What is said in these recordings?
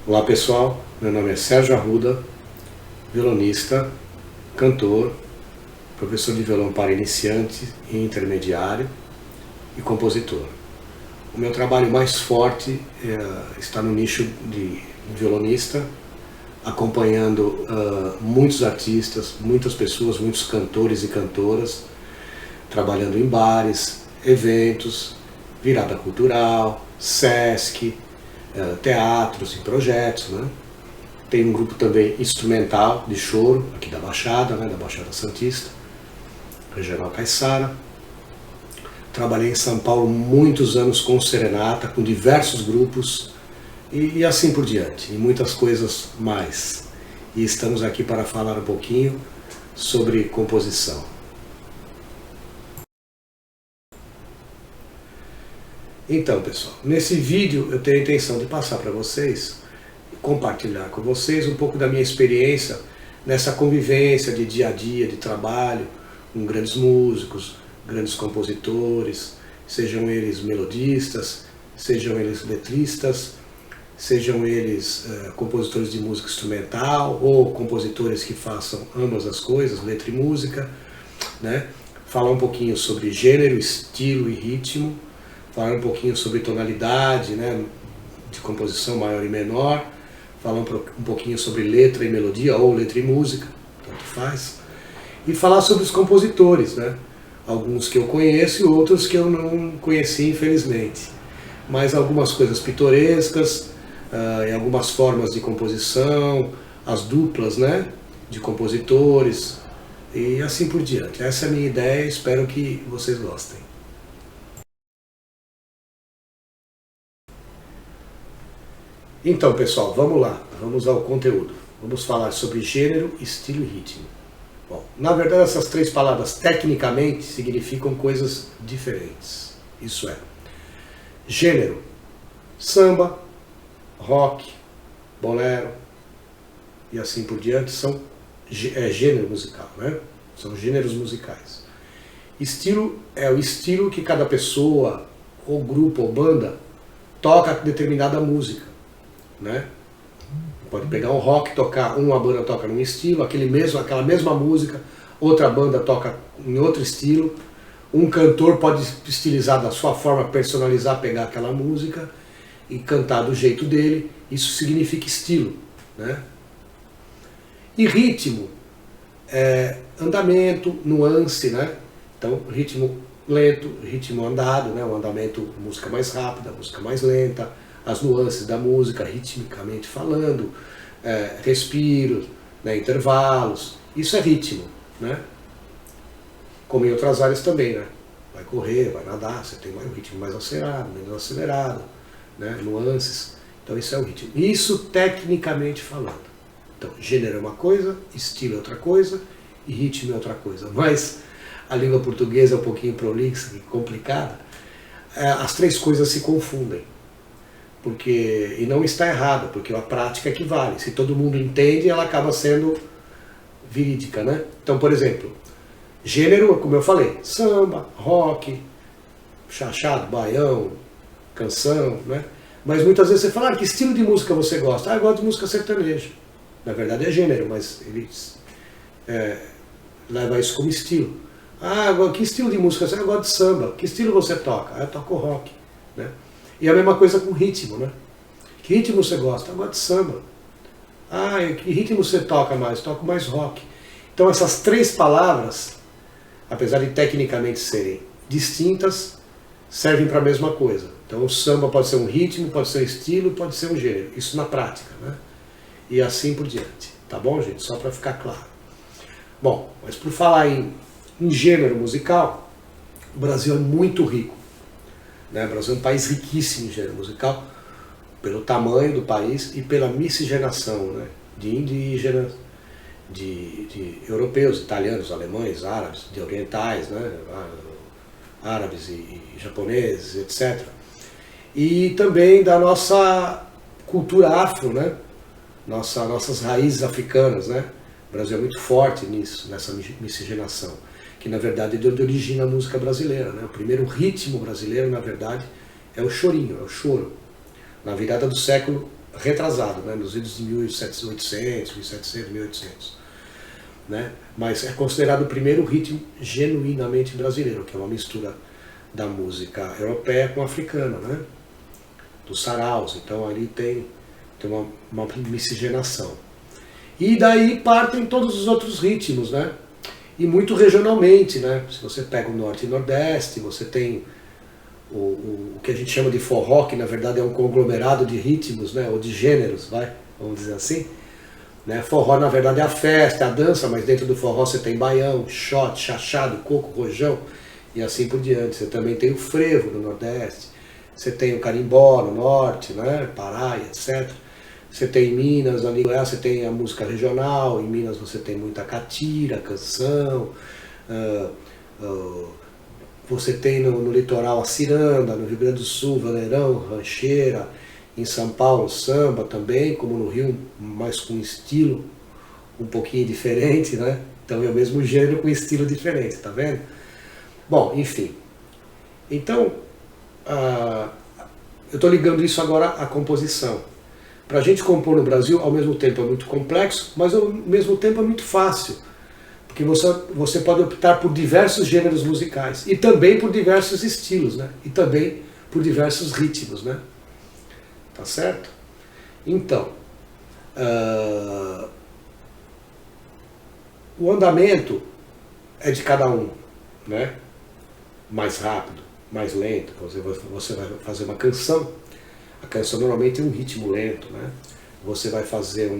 Olá pessoal, meu nome é Sérgio Arruda, violonista, cantor, professor de violão para iniciante e intermediário e compositor. O meu trabalho mais forte está no nicho de violonista, acompanhando muitos artistas, muitas pessoas, muitos cantores e cantoras, trabalhando em bares, eventos, virada cultural, Sesc, teatros e projetos, né? Tem um grupo também instrumental de choro, aqui da Baixada, né? Da Baixada Santista, Regional Caiçara. Trabalhei em São Paulo muitos anos com serenata, com diversos grupos e assim por diante, e muitas coisas mais. E estamos aqui para falar um pouquinho sobre composição. Então, pessoal, nesse vídeo eu tenho a intenção de passar para vocês, compartilhar com vocês um pouco da minha experiência nessa convivência de dia a dia, de trabalho, com grandes músicos, grandes compositores, sejam eles melodistas, sejam eles letristas, sejam eles compositores de música instrumental ou compositores que façam ambas as coisas, letra e música, né? Falar um pouquinho sobre gênero, estilo e ritmo, falar um pouquinho sobre tonalidade, né, de composição maior e menor, falar um pouquinho sobre letra e melodia, ou letra e música, tanto faz, e falar sobre os compositores, né, alguns que eu conheço e outros que eu não conheci, infelizmente, mas algumas coisas pitorescas, e algumas formas de composição, as duplas, né, de compositores, e assim por diante. Essa é a minha ideia, espero que vocês gostem. Então, pessoal, vamos lá, vamos ao conteúdo. Vamos falar sobre gênero, estilo e ritmo. Bom, na verdade, essas três palavras tecnicamente significam coisas diferentes. Isso é, gênero, samba, rock, bolero e assim por diante são gênero musical, né? São gêneros musicais. Estilo é o estilo que cada pessoa, ou grupo, ou banda toca determinada música. Né? Pode pegar um rock, tocar, uma banda toca num estilo, aquela mesma música, outra banda toca em outro estilo, um cantor pode estilizar da sua forma, personalizar, pegar aquela música e cantar do jeito dele, isso significa estilo, né? E ritmo é andamento, nuance, né? Então ritmo lento, ritmo andado, né? O andamento, música mais rápida, música mais lenta, as nuances da música, ritmicamente falando, respiros, né, intervalos, isso é ritmo, né? Como em outras áreas também, né? Vai correr, vai nadar, você tem um ritmo mais acelerado, menos acelerado, né? Nuances, então isso é o ritmo. Isso tecnicamente falando. Então, gênero é uma coisa, estilo é outra coisa e ritmo é outra coisa, mas a língua portuguesa é um pouquinho prolixa e complicada, as três coisas se confundem. E não está errado, porque a prática é que vale. Se todo mundo entende, ela acaba sendo verídica, né? Então, por exemplo, gênero, como eu falei, samba, rock, chachado, baião, canção, né? Mas muitas vezes você fala, que estilo de música você gosta? Eu gosto de música sertaneja. Na verdade é gênero, mas eles levam isso como estilo. Que estilo de música você gosta? Eu gosto de samba. Que estilo você toca? Eu toco rock, né? E a mesma coisa com ritmo, né? Que ritmo você gosta? Eu gosto de samba. Que ritmo você toca mais? Eu toco mais rock. Então essas três palavras, apesar de tecnicamente serem distintas, servem para a mesma coisa. Então o samba pode ser um ritmo, pode ser um estilo, pode ser um gênero. Isso na prática, né? E assim por diante. Tá bom, gente? Só para ficar claro. Bom, mas por falar em gênero musical, o Brasil é muito rico. O Brasil é um país riquíssimo em gênero musical, pelo tamanho do país e pela miscigenação, né, de indígenas, de europeus, italianos, alemães, árabes, de orientais, né, árabes e japoneses, etc. E também da nossa cultura afro, né, nossas raízes africanas, né. O Brasil é muito forte nisso, nessa miscigenação, que na verdade é de onde origina a música brasileira, né? O primeiro ritmo brasileiro, na verdade, é o chorinho, é o choro. Na virada do século retrasado, né? Nos idos de 1800, 1700, 1800. Né? Mas é considerado o primeiro ritmo genuinamente brasileiro, que é uma mistura da música europeia com a africana, né? Dos saraus. Então ali tem uma miscigenação. E daí partem todos os outros ritmos, né? E muito regionalmente, né? Se você pega o Norte e Nordeste, você tem o que a gente chama de forró, que na verdade é um conglomerado de ritmos, né? Ou de gêneros, vamos dizer assim. Né? Forró na verdade é a festa, é a dança, mas dentro do forró você tem baião, shot, chachado, coco, rojão e assim por diante. Você também tem o frevo no Nordeste, você tem o carimbó no Norte, né? Pará, etc. Você tem em Minas, ali você tem a música regional, em Minas você tem muita catira, canção, você tem no litoral a ciranda, no Rio Grande do Sul, vaneirão, rancheira, em São Paulo samba também, como no Rio, mas com estilo um pouquinho diferente, né? Então é o mesmo gênero com estilo diferente, tá vendo? Bom, enfim. Então, eu estou ligando isso agora à composição. Para a gente compor no Brasil, ao mesmo tempo é muito complexo, mas ao mesmo tempo é muito fácil. Porque você pode optar por diversos gêneros musicais, e também por diversos estilos, né? E também por diversos ritmos, né? Tá certo? Então, o andamento é de cada um, né? Mais rápido, mais lento. Você vai fazer uma canção, a canção normalmente tem um ritmo lento, né? Você vai fazer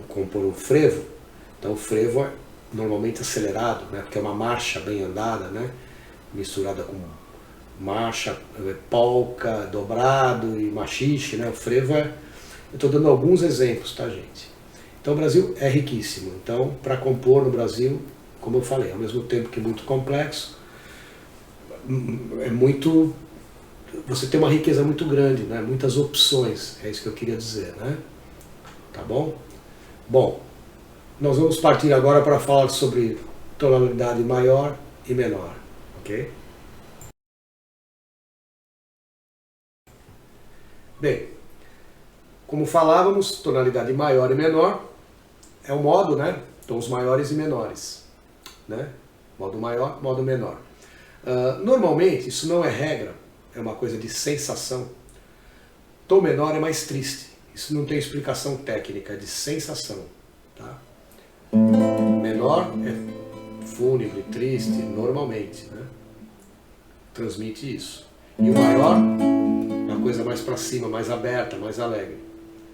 compor um frevo, então o frevo é normalmente acelerado, né? Porque é uma marcha bem andada, né? Misturada com marcha, polca, dobrado e machixe, né? O frevo eu estou dando alguns exemplos, tá, gente? Então o Brasil é riquíssimo. Então, para compor no Brasil, como eu falei, ao mesmo tempo que é muito complexo, você tem uma riqueza muito grande, né? Muitas opções, é isso que eu queria dizer, né? Tá bom? Bom, nós vamos partir agora para falar sobre tonalidade maior e menor, ok? Bem, como falávamos, tonalidade maior e menor é o modo, né? Tons maiores e menores, né? Modo maior, modo menor. Normalmente, isso não é regra, é uma coisa de sensação. Tom menor é mais triste, isso não tem explicação técnica, é de sensação, tá? Menor é fúnebre, triste, normalmente, né? Transmite isso. E o maior, uma coisa mais para cima, mais aberta, mais alegre.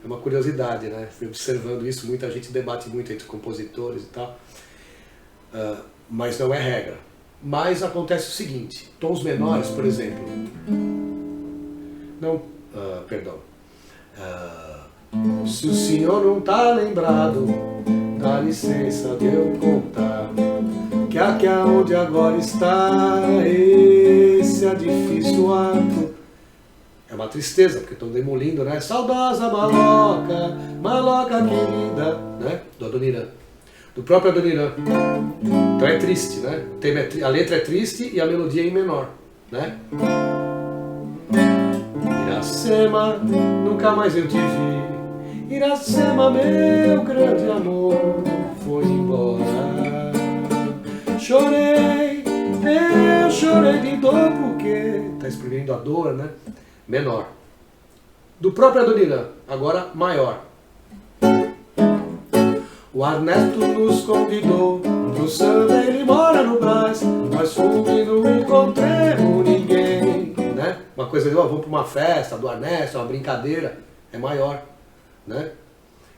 É uma curiosidade, né? Fui observando isso, muita gente debate muito entre compositores e tal, mas não é regra. Mas acontece o seguinte, tons menores, por exemplo, se o senhor não tá lembrado, dá licença de eu contar, que aqui aonde agora está, esse é difícil ato. É uma tristeza, porque estão demolindo, né? Saudosa maloca, maloca querida, né? Do Adoniran. Do próprio Adoniran. Então é triste, né? A letra é triste e a melodia é em menor, né? Iracema, nunca mais eu te vi. Iracema, meu grande amor, foi embora. Chorei, eu chorei de dor porque... Tá exprimindo a dor, né? Menor. Do próprio Adoniran, agora maior. O Ernesto nos convidou pro samba, ele mora no Brás, mas fomos e não encontremos ninguém, né? Uma coisa de, vamos para uma festa do Ernesto, uma brincadeira, é maior, né?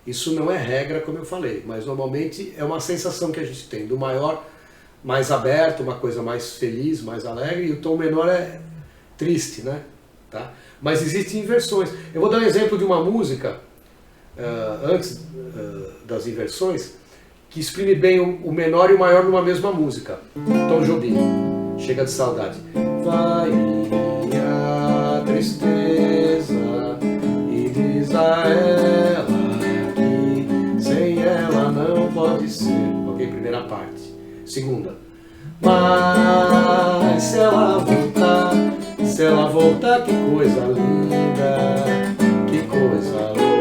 Isso não é regra, como eu falei, mas normalmente é uma sensação que a gente tem, do maior mais aberto, uma coisa mais feliz, mais alegre, e o tom menor é triste, né? Tá? Mas existem inversões. Eu vou dar um exemplo de uma música, antes das inversões, que exprime bem o menor e o maior numa mesma música. Tom Jobim, Chega de Saudade. Vai a tristeza e diz a ela que sem ela não pode ser. Ok, primeira parte. Segunda. Mas se ela voltar, que coisa linda, que coisa louca.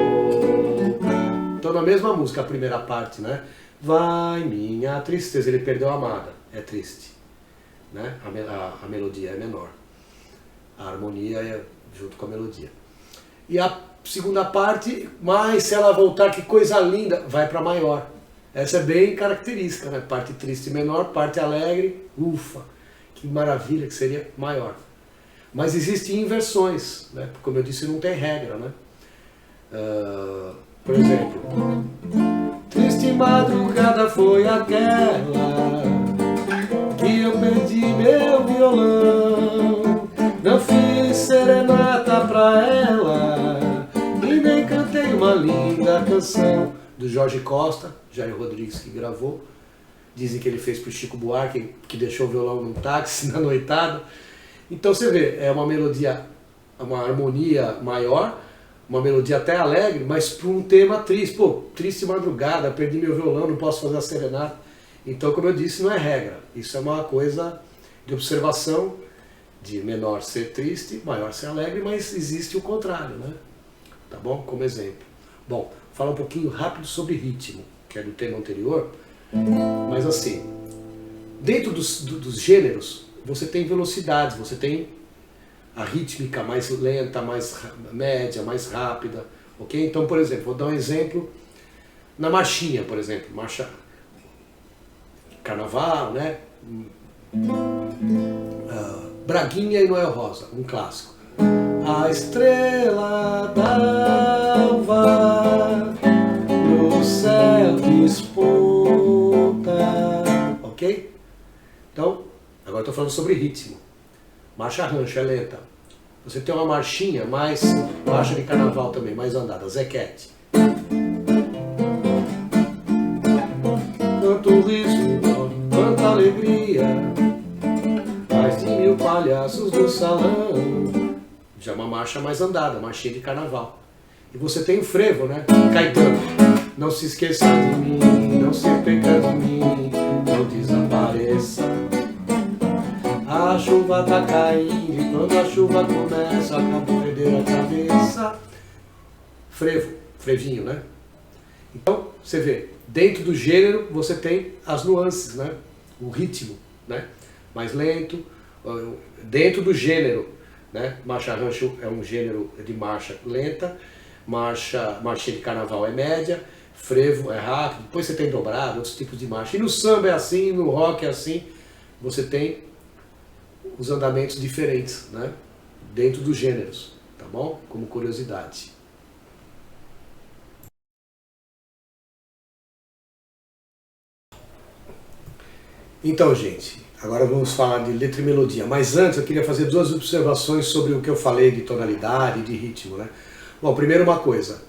Então na mesma música, a primeira parte, né? Vai minha tristeza, ele perdeu a amada, é triste, né? A melodia é menor, a harmonia é junto com a melodia. E a segunda parte, mas se ela voltar, que coisa linda, vai para maior. Essa é bem característica, né? Parte triste menor, parte alegre, ufa, que maravilha que seria maior. Mas existem inversões, né? Como eu disse, não tem regra, né? Por exemplo, triste madrugada foi aquela que eu perdi meu violão, não fiz serenata pra ela e nem cantei uma linda canção. Do Jorge Costa, Jair Rodrigues que gravou. Dizem que ele fez pro Chico Buarque, que deixou o violão num táxi na noitada. Então você vê, é uma melodia, uma harmonia maior, uma melodia até alegre, mas para um tema triste. Pô, triste madrugada, perdi meu violão, não posso fazer a serenata. Então, como eu disse, não é regra. Isso é uma coisa de observação, de menor ser triste, maior ser alegre, mas existe o contrário, né? Tá bom? Como exemplo. Bom, falar um pouquinho rápido sobre ritmo, que é do tema anterior, mas assim, dentro dos gêneros, você tem velocidades, você tem a rítmica mais lenta, mais média, mais rápida, ok? Então, por exemplo, vou dar um exemplo na marchinha, por exemplo, marcha Carnaval, né? Braguinha e Noel Rosa, um clássico. A estrela d'alva no céu desponta, ok? Então, agora estou falando sobre ritmo. Marcha rancho é lenta. Você tem uma marchinha mais marcha de carnaval também, mais andada, Zequete. Quanto riso, quanta alegria, mais de 1000 palhaços no salão. Já é uma marcha mais andada, marchinha de carnaval. E você tem o frevo, né? Caetano. Não se esqueça de mim, não se perca de mim, não desapareça. A chuva tá caindo e quando a chuva começa, acabou perder a cabeça. Frevo, frevinho, né? Então, você vê, dentro do gênero você tem as nuances, né? O ritmo, né? Mais lento, dentro do gênero, né? Marcha rancho é um gênero de marcha lenta, marchinha de carnaval é média, frevo é rápido, depois você tem dobrado, outros tipos de marcha. E no samba é assim, no rock é assim, você tem os andamentos diferentes, né? Dentro dos gêneros, tá bom? Como curiosidade. Então, gente, agora vamos falar de letra e melodia. Mas antes eu queria fazer duas observações sobre o que eu falei de tonalidade e de ritmo, né? Bom, primeiro uma coisa,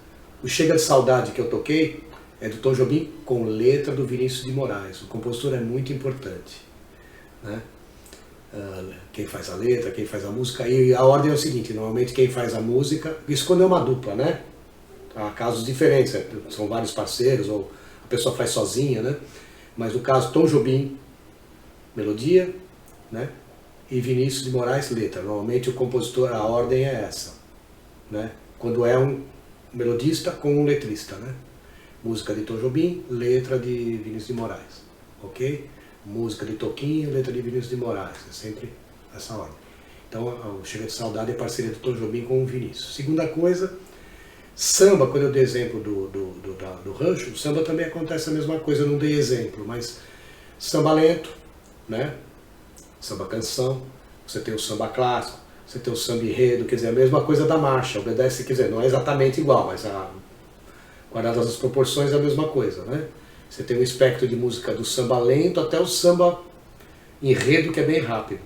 o Chega de Saudade que eu toquei é do Tom Jobim com letra do Vinícius de Moraes. O compositor é muito importante, né? Quem faz a letra, quem faz a música, e a ordem é o seguinte, normalmente quem faz a música, isso quando é uma dupla, né? Há casos diferentes, são vários parceiros, ou a pessoa faz sozinha, né? Mas no caso, Tom Jobim, melodia, né? E Vinícius de Moraes, letra. Normalmente o compositor, a ordem é essa, né? Quando é um melodista com um letrista, né? Música de Tom Jobim, letra de Vinícius de Moraes, ok? Música de Toquinho, letra de Vinícius de Moraes, é sempre essa ordem. Então, o Chega de Saudade é parceria do Tom Jobim com o Vinícius. Segunda coisa, samba, quando eu dei exemplo do rancho, o samba também acontece a mesma coisa, eu não dei exemplo, mas samba lento, né? Samba canção, você tem o samba clássico, você tem o samba enredo, quer dizer, a mesma coisa da marcha, obedece, quer dizer, não é exatamente igual, mas guardadas as proporções é a mesma coisa, né? Você tem um espectro de música do samba lento até o samba enredo, que é bem rápido,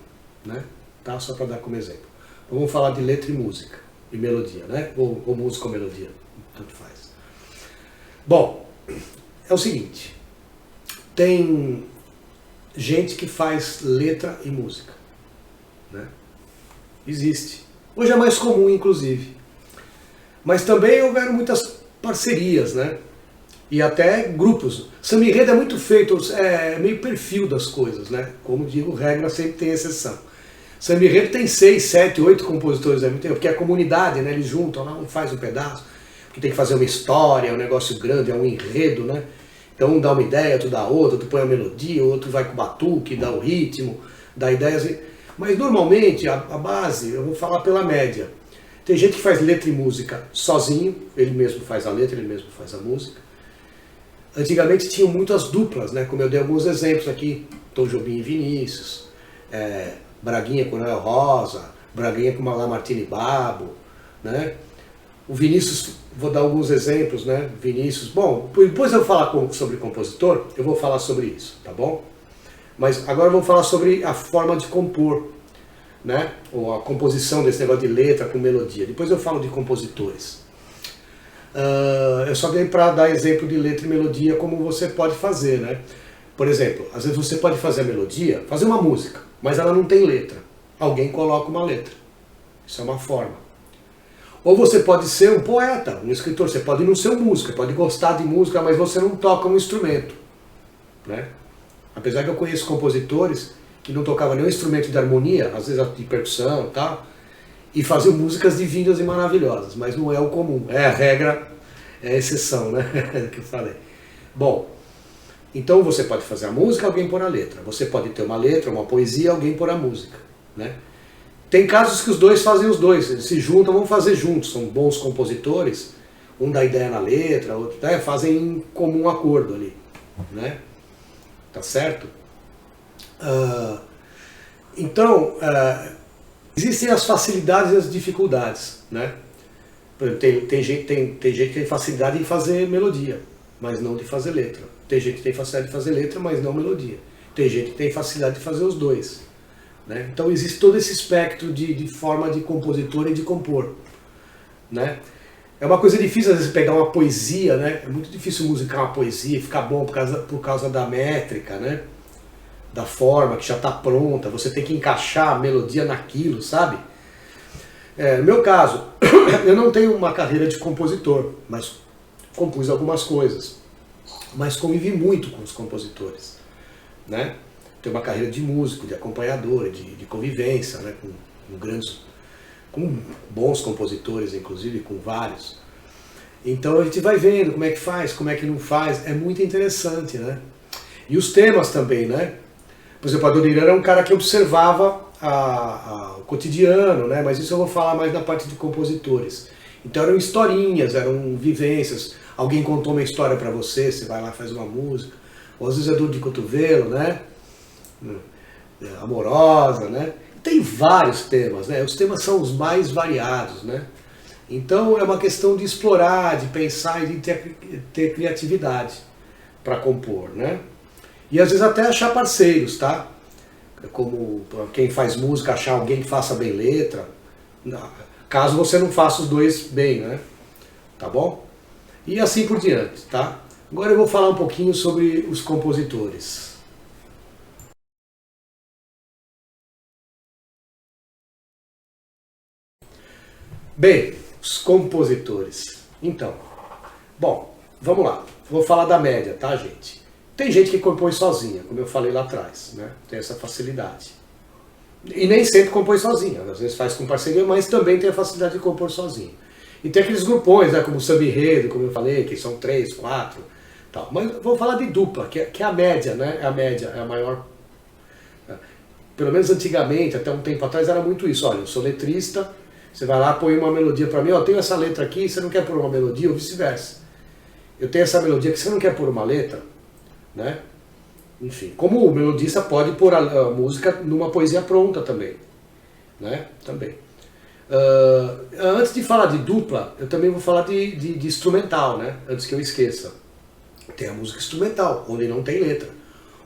né? Tá? Só para dar como exemplo. Então, vamos falar de letra e música, e melodia, né? Ou música ou melodia, tanto faz. Bom, é o seguinte, tem gente que faz letra e música, né? Existe. Hoje é mais comum, inclusive. Mas também houveram muitas parcerias, né? E até grupos. Samba enredo é muito feito, é meio perfil das coisas, né? Como digo, regra sempre tem exceção. Samba enredo tem 6, 7, 8 compositores ao mesmo tempo, porque a comunidade, né? Eles juntam lá, um faz um pedaço. que tem que fazer uma história, é um negócio grande, é um enredo, né? Então um dá uma ideia, outro dá outra, outro põe a melodia, outro vai com o batuque, dá o ritmo, dá ideias. Mas normalmente a base, eu vou falar pela média. Tem gente que faz letra e música sozinho, ele mesmo faz a letra, ele mesmo faz a música. Antigamente tinham muitas duplas, né? Como eu dei alguns exemplos aqui, Tom Jobim e Vinícius, Braguinha com Noel Rosa, Braguinha com Lamartine Babo, né? O Vinícius, vou dar alguns exemplos, né? Vinícius, bom, depois eu falar sobre compositor, eu vou falar sobre isso, tá bom? Mas agora eu vou falar sobre a forma de compor, né? Ou a composição desse negócio de letra com melodia. Depois eu falo de compositores. Eu só dei para dar exemplo de letra e melodia como você pode fazer, né? Por exemplo, às vezes você pode fazer a melodia, fazer uma música, mas ela não tem letra. Alguém coloca uma letra. Isso é uma forma. Ou você pode ser um poeta, um escritor, você pode não ser um músico, pode gostar de música, mas você não toca um instrumento, né? Apesar que eu conheço compositores que não tocavam nenhum instrumento de harmonia, às vezes de percussão e tal, e faziam músicas divinas e maravilhosas, mas não é o comum, é a regra, é a exceção, né? que eu falei. Bom, então você pode fazer a música, alguém pôr a letra. Você pode ter uma letra, uma poesia, alguém pôr a música, né? Tem casos que os dois fazem os dois, eles se juntam, vão fazer juntos, são bons compositores, um dá ideia na letra, outro fazem em comum acordo ali, né? Tá certo? Então, existem as facilidades e as dificuldades, né? Por exemplo, tem gente que tem facilidade em fazer melodia, mas não de fazer letra. Tem gente que tem facilidade de fazer letra, mas não melodia. Tem gente que tem facilidade de fazer os dois, né? Então existe todo esse espectro de forma de compositor e de compor, né? É uma coisa difícil às vezes pegar uma poesia, né? É muito difícil musicar uma poesia e ficar bom por causa da métrica, né? Da forma que já está pronta, você tem que encaixar a melodia naquilo, sabe? No meu caso, eu não tenho uma carreira de compositor, mas compus algumas coisas. Mas convivi muito com os compositores, né? Tenho uma carreira de músico, de acompanhador, de convivência, né? Com bons compositores, inclusive com vários. Então a gente vai vendo como é que faz, como é que não faz, é muito interessante, né? E os temas também, né? Por exemplo, Adoniran era um cara que observava o cotidiano, né? Mas isso eu vou falar mais na parte de compositores. Então eram historinhas, eram vivências. Alguém contou uma história para você, você vai lá e faz uma música. Ou às vezes é dor de cotovelo, né? Amorosa, né? Tem vários temas, né? Os temas são os mais variados, né? Então é uma questão de explorar, de pensar e de ter criatividade para compor, né? E às vezes até achar parceiros, tá? Como quem faz música, achar alguém que faça bem letra, caso você não faça os dois bem, né? Tá bom? E assim por diante, tá? Agora eu vou falar um pouquinho sobre os compositores. Bem, os compositores. Então, bom, vamos lá. Vou falar da média, tá, gente? Tem gente que compõe sozinha, como eu falei lá atrás, né? Tem essa facilidade. E nem sempre compõe sozinha, às vezes faz com parceria, mas também tem a facilidade de compor sozinho. E tem aqueles grupões, né, como o samba enredo, como eu falei, que são 3, 4, tal. Mas vou falar de dupla, que é a média, né? É a média, é a maior. Pelo menos antigamente, até um tempo atrás, era muito isso. Olha, eu sou letrista, você vai lá, põe uma melodia para mim, ó, tenho essa letra aqui, você não quer pôr uma melodia, ou vice-versa. Eu tenho essa melodia que você não quer pôr uma letra, né? Enfim, como o melodista pode pôr a música numa poesia pronta também, né? Também. Antes de falar de dupla, eu também vou falar de instrumental, né? Antes que eu esqueça. Tem a música instrumental, onde não tem letra.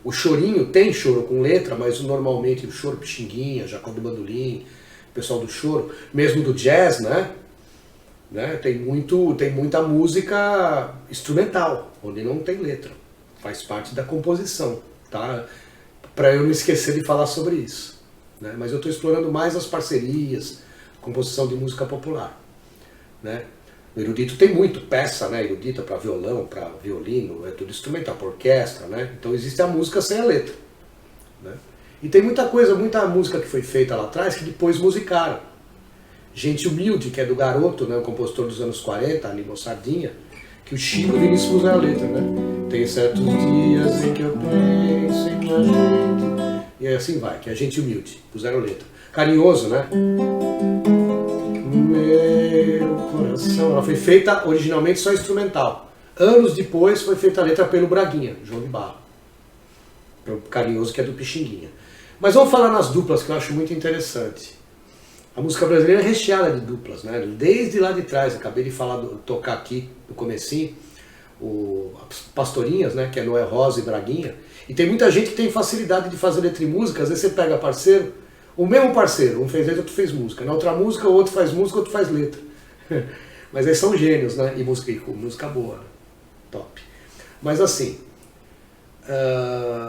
O chorinho tem choro com letra, mas normalmente o choro Pixinguinha, Jacó do Bandolim, o pessoal do choro, mesmo do jazz, né? Tem muita música instrumental, onde não tem letra. Faz parte da composição, tá? Para eu não esquecer de falar sobre isso, né? Mas eu estou explorando mais as parcerias, composição de música popular, né? O erudito tem muito, peça, né? Erudita para violão, para violino, é tudo instrumental, para orquestra, né? Então existe a música sem a letra, né? E tem muita coisa, muita música que foi feita lá atrás que depois musicaram. Gente Humilde, que é do Garoto, né, o compositor dos anos 40, animou Sardinha, que o Chico Vinícius puseram a letra, né? Tem certos dias em que eu penso em a gente... E assim vai, que é Gente Humilde, puseram a letra. Carinhoso, né? Meu coração. Ela foi feita originalmente só instrumental. Anos depois foi feita a letra pelo Braguinha, João de Barro. Pelo Carinhoso, que é do Pixinguinha. Mas vamos falar nas duplas, que eu acho muito interessante. A música brasileira é recheada de duplas, né? Desde lá de trás, acabei de tocar aqui no comecinho, as Pastorinhas, né? Que é Noé Rosa e Braguinha. E tem muita gente que tem facilidade de fazer letra e música, às vezes você pega parceiro, o mesmo parceiro, um fez letra, outro fez música. Na outra música, o outro faz música, o outro faz letra. Mas eles são gênios, né? E música boa, né? Top. Mas assim,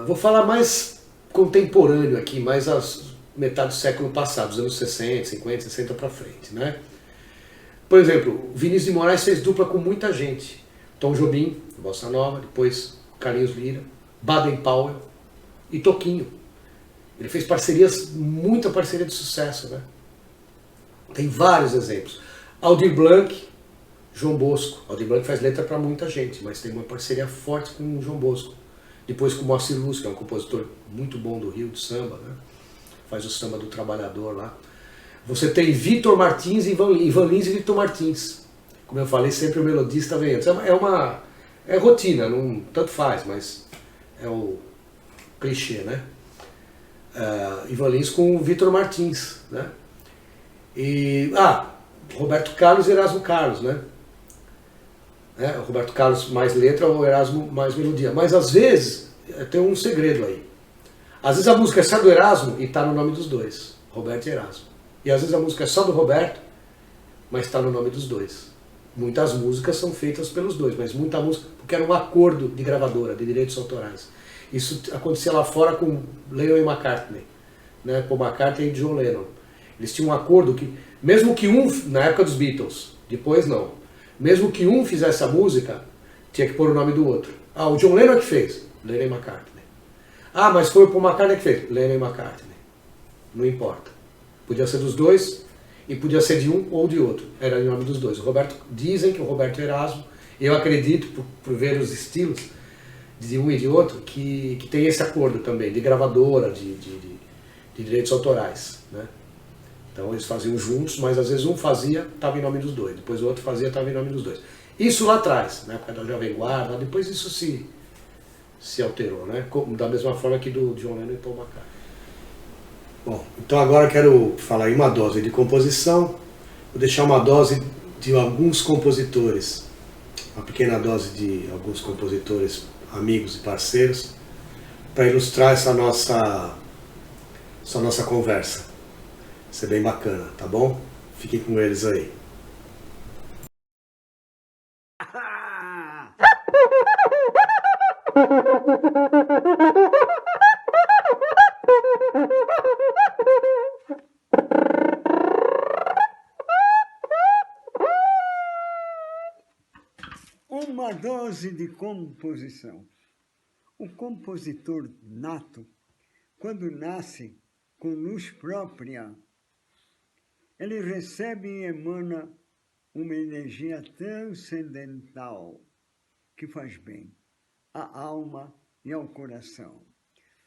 vou falar mais contemporâneo aqui, mais as metade do século passado, dos anos 60, 50, 60 para frente, né? Por exemplo, Vinícius de Moraes fez dupla com muita gente. Tom Jobim, Bossa Nova, depois Carlinhos Lira, Baden Powell e Toquinho. Ele fez parcerias, muita parceria de sucesso, né? Tem vários exemplos. Aldir Blanc, João Bosco. Aldir Blanc faz letra para muita gente, mas tem uma parceria forte com o João Bosco. Depois com o Moacir Luz, que é um compositor muito bom do Rio, de samba, né? Faz o samba do trabalhador lá. Você tem Vitor Martins e Ivan Lins e Vitor Martins. Como eu falei, sempre o melodista vem antes. É rotina, não, tanto faz, mas é o clichê, né? Ivan Lins com o Vitor Martins, né? E, Roberto Carlos e Erasmo Carlos, né? O Roberto Carlos mais letra, o Erasmo mais melodia. Mas às vezes tem um segredo aí. Às vezes a música é só do Erasmo e está no nome dos dois, Roberto e Erasmo. E às vezes a música é só do Roberto, mas está no nome dos dois. Muitas músicas são feitas pelos dois, mas muita música, porque era um acordo de gravadora, de direitos autorais. Isso acontecia lá fora com Lennon e McCartney, né? Paul McCartney e John Lennon. Eles tinham um acordo que, mesmo que na época dos Beatles, depois não, mesmo que um fizesse a música, tinha que pôr o nome do outro. O John Lennon é que fez, Lennon e McCartney. Mas foi o Paul McCartney que fez, Lennon e McCartney. Não importa. Podia ser dos dois e podia ser de um ou de outro. Era em nome dos dois. Dizem que o Roberto Erasmo, eu acredito, por ver os estilos de um e de outro, que tem esse acordo também, de gravadora, de direitos autorais, né? Então eles faziam juntos, mas às vezes um fazia, estava em nome dos dois. Depois o outro fazia, estava em nome dos dois. Isso lá atrás, na época da Jovem Guarda, depois isso se alterou, né? Da mesma forma que do John Lennon e Paul McCartney. Bom, então agora eu quero falar em uma dose de composição, vou deixar uma dose de alguns compositores, uma pequena dose de alguns compositores, amigos e parceiros, para ilustrar essa nossa conversa. Vai ser bem bacana, tá bom? Fiquem com eles aí. Uma dose de composição. O compositor nato, quando nasce com luz própria, ele recebe e emana uma energia transcendental que faz bem à alma e ao coração.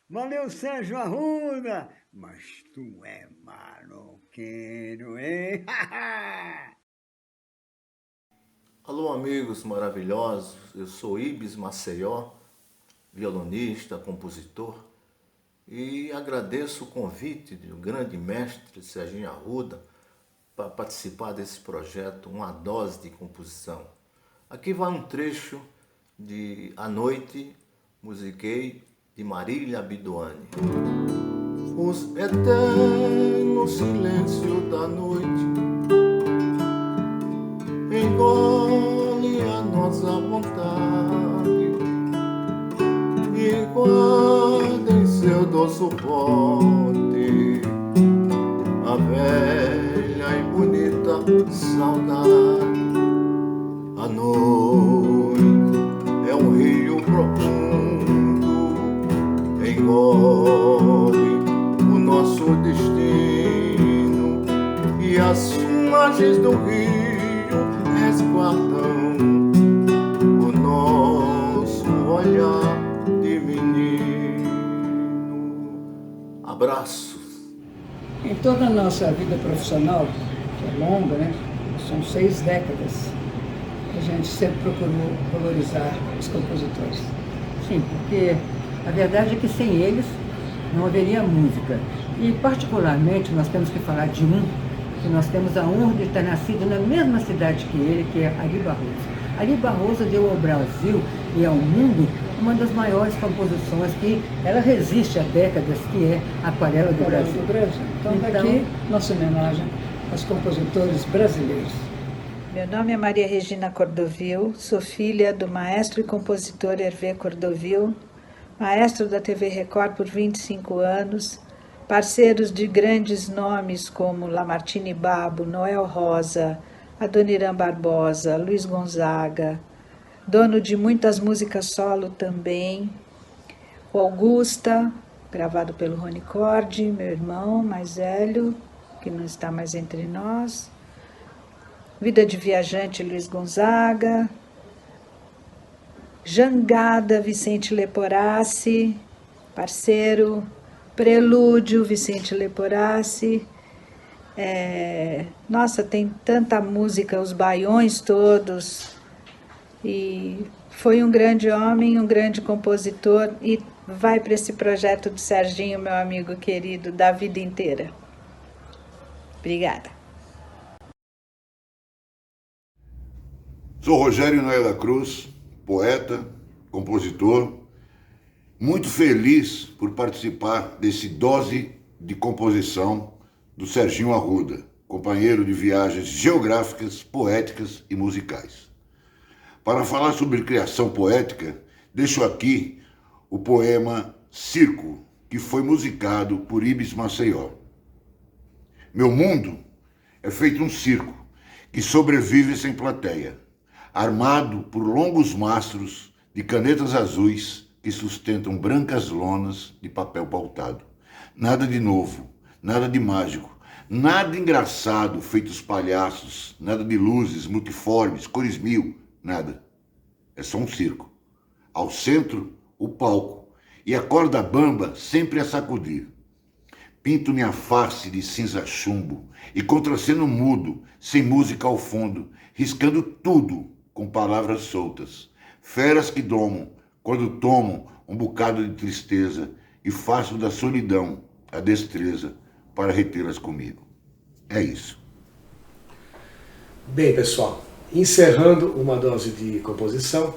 Valeu, Sérgio Arruda! Mas tu é maloqueiro, hein? Alô, amigos maravilhosos, eu sou Ibis Maceió, violonista, compositor, e agradeço o convite do grande mestre Serginho Arruda para participar desse projeto, Uma Dose de Composição. Aqui vai um trecho de A Noite, musiquei, de Marília Abduani. Os eternos silêncios da noite engole a nossa vontade e guarda em seu doce pote a velha e bonita saudade. A noite é um rio profundo, engole o nosso destino e a sua margens do rio resguardam o nosso olhar de menino. Abraços. Em toda a nossa vida profissional, que é longa, né? São 6 décadas, a gente sempre procurou valorizar os compositores. Sim, porque a verdade é que sem eles não haveria música. E particularmente nós temos que falar de um, que nós temos a honra de ter nascido na mesma cidade que ele, que é Ari Barroso. Ari Barroso deu ao Brasil e ao mundo uma das maiores composições que ela resiste há décadas, que é Aquarela do Brasil. Então, daqui, nossa homenagem aos compositores brasileiros. Meu nome é Maria Regina Cordovil, sou filha do maestro e compositor Hervé Cordovil, maestro da TV Record por 25 anos, parceiros de grandes nomes como Lamartine Babo, Noel Rosa, Adoniran Barbosa, Luiz Gonzaga, dono de muitas músicas solo também, o Augusta, gravado pelo Rony Cordi, meu irmão mais velho, que não está mais entre nós, Vida de Viajante, Luiz Gonzaga, Jangada, Vicente Leporassi, parceiro, Prelúdio, Vicente Leporassi. Nossa, tem tanta música, os baiões todos. E foi um grande homem, um grande compositor, e vai para esse projeto do Serginho, meu amigo querido, da vida inteira. Obrigada. Sou Rogério Noé da Cruz, poeta, compositor, muito feliz por participar desse Dose de Composição do Serginho Arruda, companheiro de viagens geográficas, poéticas e musicais. Para falar sobre criação poética, deixo aqui o poema Circo, que foi musicado por Ibis Maceió. Meu mundo é feito um circo que sobrevive sem plateia, armado por longos mastros de canetas azuis que sustentam brancas lonas de papel pautado. Nada de novo, nada de mágico, nada engraçado feitos palhaços, nada de luzes multiformes, cores mil, nada. É só um circo. Ao centro, o palco, e a corda bamba sempre a sacudir. Pinto minha face de cinza chumbo e contraceno mudo, sem música ao fundo, riscando tudo com palavras soltas. Feras que domam quando tomam um bocado de tristeza e faço da solidão a destreza para retê-las comigo. É isso. Bem, pessoal, encerrando uma dose de composição,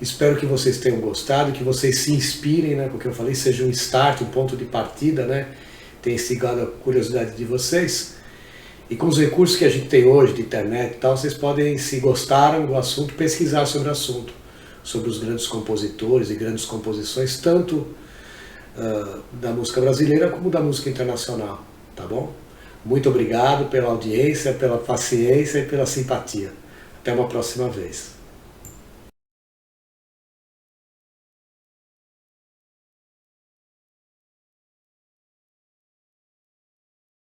espero que vocês tenham gostado, que vocês se inspirem, né, porque eu falei, seja um start, um ponto de partida, né, tenha instigado a curiosidade de vocês. E com os recursos que a gente tem hoje, de internet e tal, vocês podem, se gostaram do assunto, pesquisar sobre o assunto, sobre os grandes compositores e grandes composições, tanto da música brasileira como da música internacional, tá bom? Muito obrigado pela audiência, pela paciência e pela simpatia. Até uma próxima vez.